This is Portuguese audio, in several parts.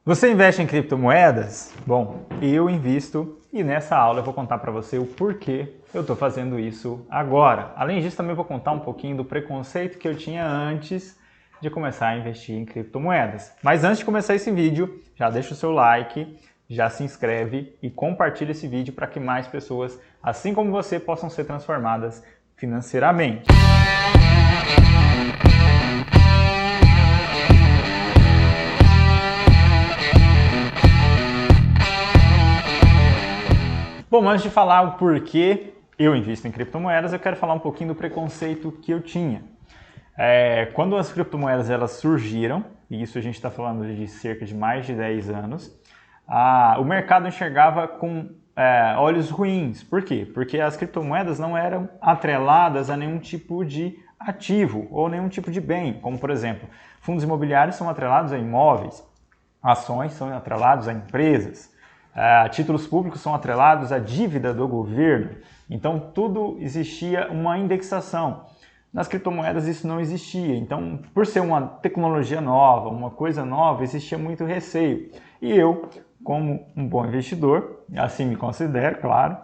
Você investe em criptomoedas? Bom, eu invisto e nessa aula eu vou contar para você o porquê eu estou fazendo isso agora. Além disso, também vou contar um pouquinho do preconceito que eu tinha antes de começar a investir em criptomoedas. Mas antes de começar esse vídeo, já deixa o seu like, já se inscreve e compartilha esse vídeo para que mais pessoas, assim como você, possam ser transformadas financeiramente. Bom, antes de falar o porquê eu invisto em criptomoedas, eu quero falar um pouquinho do preconceito que eu tinha. Quando as criptomoedas elas surgiram, e isso a gente está falando de cerca de mais de 10 anos, o mercado enxergava com olhos ruins. Por quê? Porque as criptomoedas não eram atreladas a nenhum tipo de ativo ou nenhum tipo de bem, como por exemplo, fundos imobiliários são atrelados a imóveis, ações são atrelados a empresas, títulos públicos são atrelados à dívida do governo, então tudo existia uma indexação. Nas criptomoedas isso não existia, então por ser uma tecnologia nova, uma coisa nova, existia muito receio. E eu, como um bom investidor, assim me considero, claro,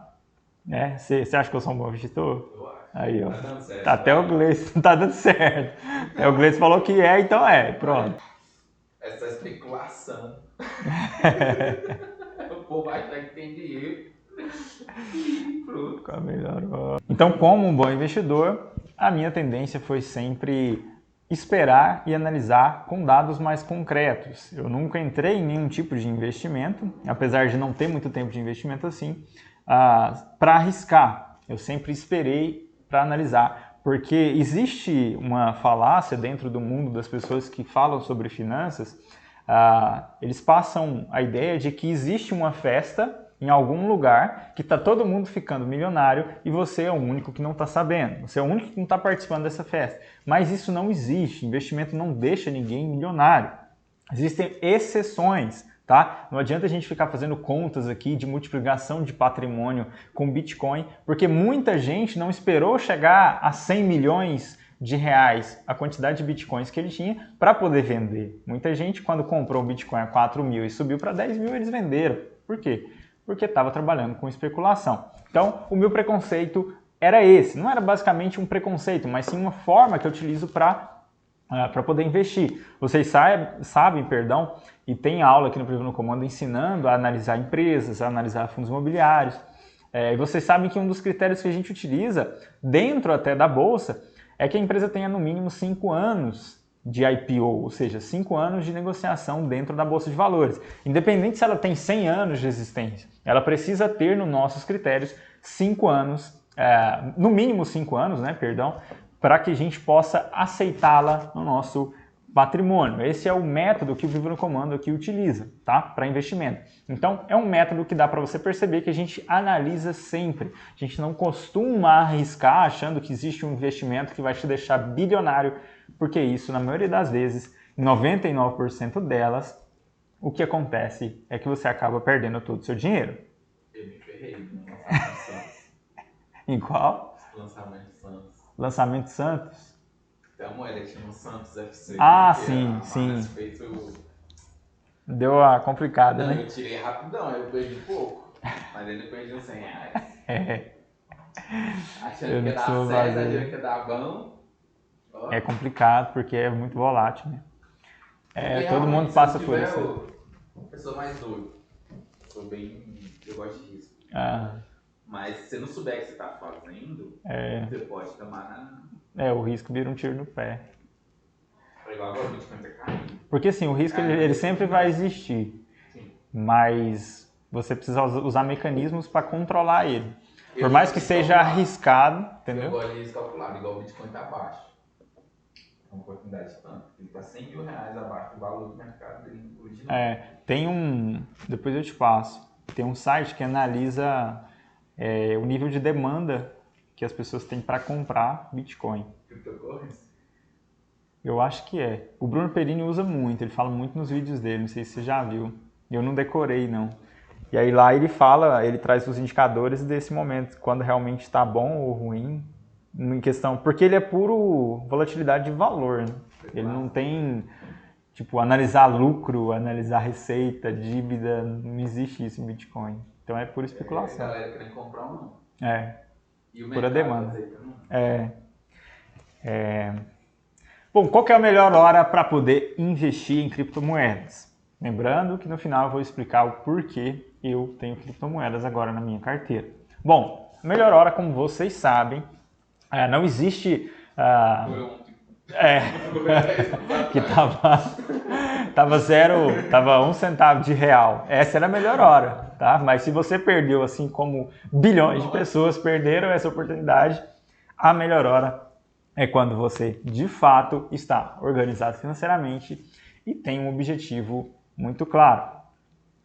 né? Você acha que eu sou um bom investidor? Eu acho. Aí, ó. Tá dando certo. Até o Gleice tá dando certo. Até o Gleice falou que é, então é, pronto. Essa especulação. O povo vai achar que tem dinheiro. E pronto. Então, como um bom investidor, a minha tendência foi sempre esperar e analisar com dados mais concretos. Eu nunca entrei em nenhum tipo de investimento, apesar de não ter muito tempo de investimento assim, para arriscar. Eu sempre esperei para analisar, porque existe uma falácia dentro do mundo das pessoas que falam sobre finanças. Eles passam a ideia de que existe uma festa em algum lugar que está todo mundo ficando milionário e você é o único que não está sabendo. Você é o único que não está participando dessa festa. Mas isso não existe. Investimento não deixa ninguém milionário. Existem exceções, tá? Não adianta a gente ficar fazendo contas aqui de multiplicação de patrimônio com Bitcoin, porque muita gente não esperou chegar a 100 milhões de reais a quantidade de bitcoins que ele tinha para poder vender. Muita gente, quando comprou o Bitcoin a 4 mil e subiu para 10 mil, eles venderam. Por quê? Porque estava trabalhando com especulação. Então, o meu preconceito era esse. Não era basicamente um preconceito, mas sim uma forma que eu utilizo para poder investir. Vocês sabem, e tem aula aqui no Privado no Comando ensinando a analisar empresas, a analisar fundos imobiliários. E vocês sabem que um dos critérios que a gente utiliza, dentro até da Bolsa, é que a empresa tenha no mínimo 5 anos de IPO, ou seja, 5 anos de negociação dentro da Bolsa de Valores. Independente se ela tem 100 anos de existência, ela precisa ter, nos nossos critérios, 5 anos, no mínimo 5 anos, para que a gente possa aceitá-la no nosso patrimônio. Esse é o método que o Vivo no Comando aqui utiliza, tá? Para investimento. Então, é um método que dá para você perceber que a gente analisa sempre. A gente não costuma arriscar achando que existe um investimento que vai te deixar bilionário, porque isso, na maioria das vezes, em 99% delas, o que acontece é que você acaba perdendo todo o seu dinheiro. Eu me ferrei no lançamento Santos. Em qual? Lançamento Santos. Lançamento Santos? Tem uma moeda que chama Santos FC. Sim. Feito... Deu a complicada, né? Eu tirei rapidão, eu perdi pouco. Mas ele perdi uns 100 reais. Achando que ia dar certo, achando que ia dar bom. É complicado porque é muito volátil, né? Todo mundo passa por isso. Eu sou mais doido. Eu gosto de risco. Mas se você não souber o que você está fazendo, você pode tomar o risco vira um tiro no pé. Igual agora o Bitcoin tá caindo. Porque assim, o risco ele sempre vai existir. Sim. Mas você precisa usar mecanismos para controlar ele. Por mais que seja arriscado, entendeu? Eu gosto de risco calculado, igual o Bitcoin tá baixo. É uma oportunidade tanto. Ele tá 100 mil reais abaixo do valor do mercado dele hoje. Tem depois eu te passo. Tem um site que analisa o nível de demanda que as pessoas têm para comprar Bitcoin. Cryptocurrency? Eu acho que é. O Bruno Perini usa muito, ele fala muito nos vídeos dele, não sei se você já viu. Eu não decorei, não. E aí lá ele traz os indicadores desse momento, quando realmente está bom ou ruim, em questão, porque ele é puro volatilidade de valor, né? Ele não tem Tipo, analisar lucro, analisar receita, dívida, não existe isso em Bitcoin. Então é pura especulação. A galera querendo comprar ou não. E o pura demanda. Bom, qual que é a melhor hora para poder investir em criptomoedas? Lembrando que no final eu vou explicar o porquê eu tenho criptomoedas agora na minha carteira. Bom, a melhor hora, como vocês sabem, não existe... que tava 1 centavo de real. Essa era a melhor hora, tá? Mas se você perdeu, assim como bilhões de pessoas perderam essa oportunidade, a melhor hora é quando você, de fato, está organizado financeiramente e tem um objetivo muito claro.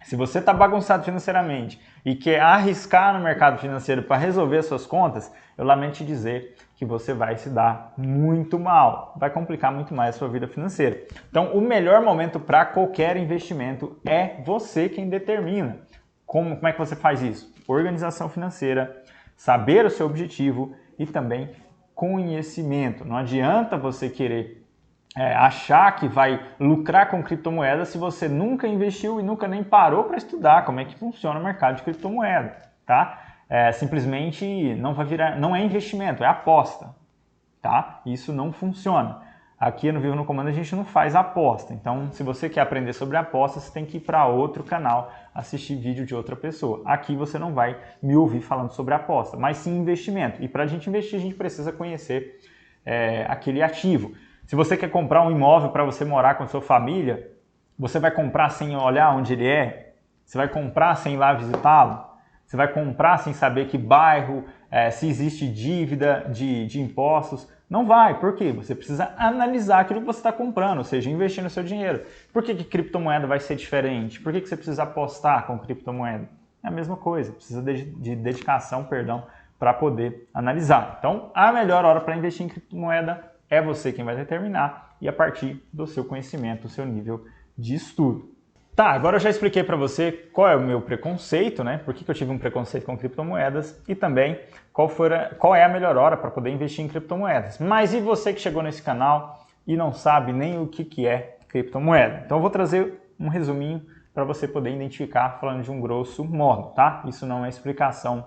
Se você está bagunçado financeiramente e quer arriscar no mercado financeiro para resolver as suas contas, eu lamento te dizer que você vai se dar muito mal, vai complicar muito mais a sua vida financeira. Então, o melhor momento para qualquer investimento é você quem determina. Como é que você faz isso? Organização financeira, saber o seu objetivo e também conhecimento. Não adianta você querer achar que vai lucrar com criptomoedas se você nunca investiu e nunca nem parou para estudar como é que funciona o mercado de criptomoeda, tá? Simplesmente não vai virar, não é investimento, é aposta, tá? Isso não funciona. Aqui no Vivo no Comando a gente não faz aposta, então se você quer aprender sobre aposta, você tem que ir para outro canal, assistir vídeo de outra pessoa. Aqui você não vai me ouvir falando sobre aposta, mas sim investimento. E para a gente investir, a gente precisa conhecer aquele ativo. Se você quer comprar um imóvel para você morar com a sua família, você vai comprar sem olhar onde ele é? Você vai comprar sem ir lá visitá-lo? Você vai comprar sem saber que bairro, se existe dívida de impostos? Não vai. Por quê? Você precisa analisar aquilo que você está comprando, ou seja, investir no seu dinheiro. Por que criptomoeda vai ser diferente? Por que você precisa apostar com criptomoeda? É a mesma coisa, precisa de dedicação, para poder analisar. Então, a melhor hora para investir em criptomoeda é você quem vai determinar e a partir do seu conhecimento, do seu nível de estudo. Tá, agora eu já expliquei para você qual é o meu preconceito, né? Por que eu tive um preconceito com criptomoedas e também qual é a melhor hora para poder investir em criptomoedas. Mas e você que chegou nesse canal e não sabe nem o que é criptomoeda? Então eu vou trazer um resuminho para você poder identificar falando de um grosso modo, tá? Isso não é explicação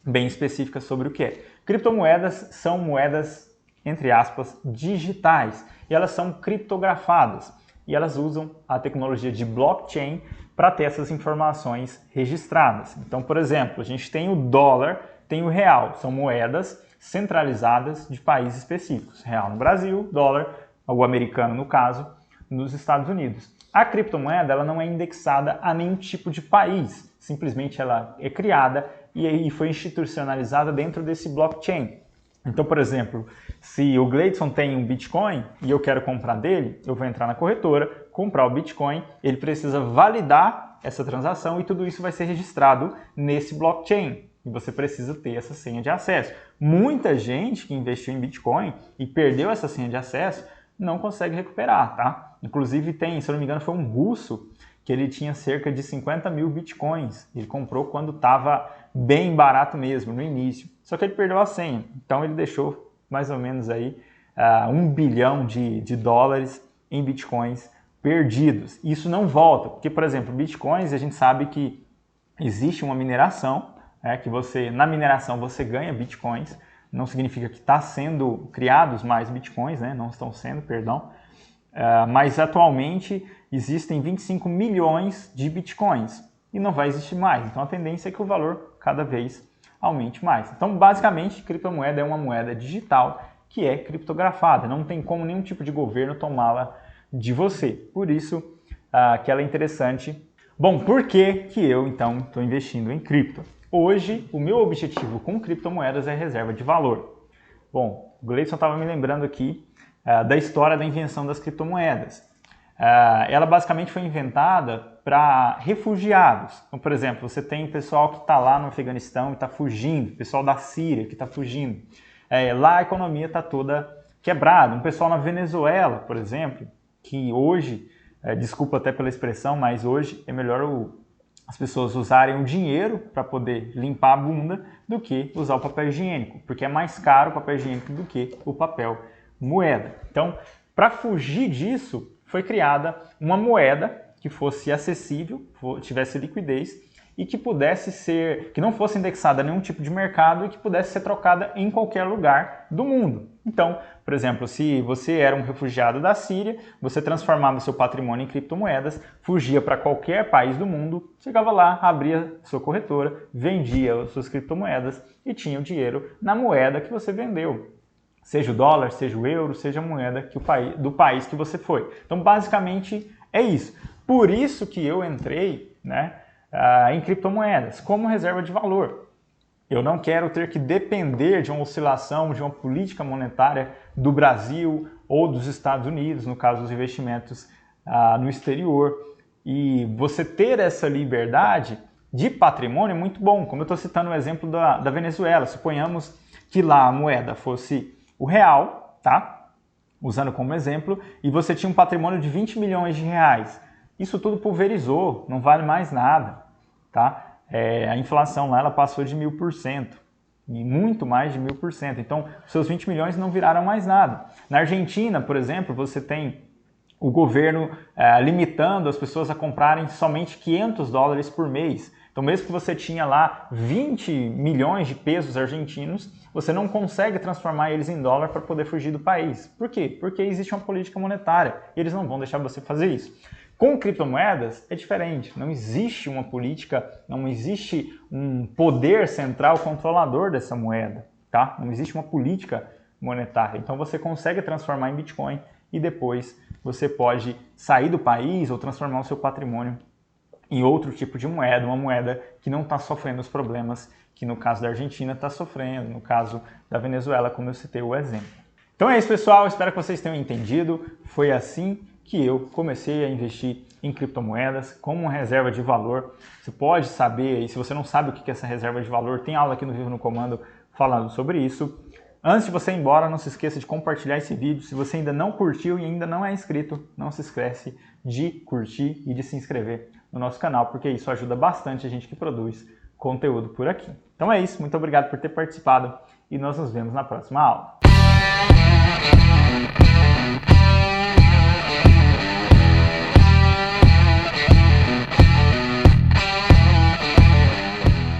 bem específica sobre o que é. Criptomoedas são moedas, entre aspas, digitais e elas são criptografadas. E elas usam a tecnologia de blockchain para ter essas informações registradas. Então, por exemplo, a gente tem o dólar, tem o real, são moedas centralizadas de países específicos. Real no Brasil, dólar, o americano no caso, nos Estados Unidos. A criptomoeda ela não é indexada a nenhum tipo de país, simplesmente ela é criada e foi institucionalizada dentro desse blockchain. Então, por exemplo, se o Gleidson tem um Bitcoin e eu quero comprar dele, eu vou entrar na corretora, comprar o Bitcoin, ele precisa validar essa transação e tudo isso vai ser registrado nesse blockchain. E você precisa ter essa senha de acesso. Muita gente que investiu em Bitcoin e perdeu essa senha de acesso não consegue recuperar, tá? Inclusive tem, se eu não me engano, foi um russo que ele tinha cerca de 50 mil Bitcoins. Ele comprou quando estava bem barato mesmo, no início. Só que ele perdeu a senha. Então ele deixou mais ou menos aí 1 bilhão de dólares em Bitcoins perdidos. Isso não volta, porque, por exemplo, Bitcoins, a gente sabe que existe uma mineração, que na mineração você ganha Bitcoins, não significa que está sendo criados mais Bitcoins, né? Não estão sendo, perdão. Mas atualmente existem 25 milhões de Bitcoins e não vai existir mais. Então a tendência é que o valor cada vez aumente mais. Então basicamente criptomoeda é uma moeda digital que é criptografada. Não tem como nenhum tipo de governo tomá-la de você. Por isso que ela é interessante. Bom, por que eu então estou investindo em cripto? Hoje o meu objetivo com criptomoedas é reserva de valor. Bom, o Gleidson estava me lembrando aqui da história da invenção das criptomoedas. Ela basicamente foi inventada para refugiados. Então, por exemplo, você tem o pessoal que está lá no Afeganistão e está fugindo, o pessoal da Síria que está fugindo. Lá a economia está toda quebrada. Um pessoal na Venezuela, por exemplo, que hoje, desculpa até pela expressão, mas hoje é melhor as pessoas usarem o dinheiro para poder limpar a bunda do que usar o papel higiênico, porque é mais caro o papel higiênico do que o papel moeda. Então, para fugir disso, foi criada uma moeda que fosse acessível, tivesse liquidez e que pudesse ser, que não fosse indexada a nenhum tipo de mercado e que pudesse ser trocada em qualquer lugar do mundo. Então, por exemplo, se você era um refugiado da Síria, você transformava seu patrimônio em criptomoedas, fugia para qualquer país do mundo, chegava lá, abria sua corretora, vendia as suas criptomoedas e tinha o dinheiro na moeda que você vendeu. Seja o dólar, seja o euro, seja a moeda do país que você foi. Então, basicamente, é isso. Por isso que eu entrei, né, em criptomoedas como reserva de valor. Eu não quero ter que depender de uma oscilação, de uma política monetária do Brasil ou dos Estados Unidos, no caso dos investimentos no exterior. E você ter essa liberdade de patrimônio é muito bom. Como eu estou citando o exemplo da Venezuela, suponhamos que lá a moeda fosse o real, tá? Usando como exemplo, e você tinha um patrimônio de 20 milhões de reais. Isso tudo pulverizou, não vale mais nada, tá? A inflação lá ela passou de 1000%, e muito mais de 1000%. Então, seus 20 milhões não viraram mais nada. Na Argentina, por exemplo, você tem o governo limitando as pessoas a comprarem somente $500 por mês. Então, mesmo que você tinha lá 20 milhões de pesos argentinos, você não consegue transformar eles em dólar para poder fugir do país. Por quê? Porque existe uma política monetária e eles não vão deixar você fazer isso. Com criptomoedas é diferente, não existe uma política, não existe um poder central controlador dessa moeda, tá? Não existe uma política monetária, então você consegue transformar em Bitcoin e depois você pode sair do país ou transformar o seu patrimônio em outro tipo de moeda, uma moeda que não está sofrendo os problemas que no caso da Argentina está sofrendo, no caso da Venezuela, como eu citei o exemplo. Então é isso, pessoal, espero que vocês tenham entendido, foi assim que eu comecei a investir em criptomoedas como uma reserva de valor. Você pode saber, e se você não sabe o que é essa reserva de valor, tem aula aqui no Vivo no Comando falando sobre isso. Antes de você ir embora, não se esqueça de compartilhar esse vídeo. Se você ainda não curtiu e ainda não é inscrito, não se esquece de curtir e de se inscrever no nosso canal, porque isso ajuda bastante a gente que produz conteúdo por aqui. Então é isso, muito obrigado por ter participado e nós nos vemos na próxima aula.